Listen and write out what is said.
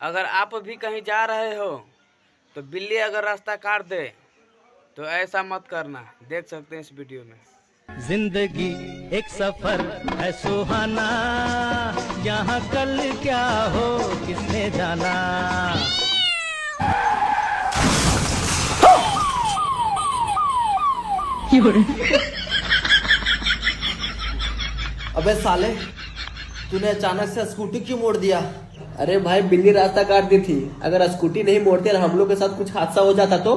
अगर आप भी कहीं जा रहे हो तो बिल्ली अगर रास्ता काट दे तो ऐसा मत करना। देख सकते हैं इस वीडियो में। जिंदगी एक सफर है सुहाना, यहाँ कल क्या हो किसने जाना। अबे साले, तूने अचानक से स्कूटी क्यों मोड़ दिया? अरे भाई, बिल्ली रास्ता काट दी थी। अगर स्कूटी नहीं मोड़ते और हम लोग के साथ कुछ हादसा हो जाता तो?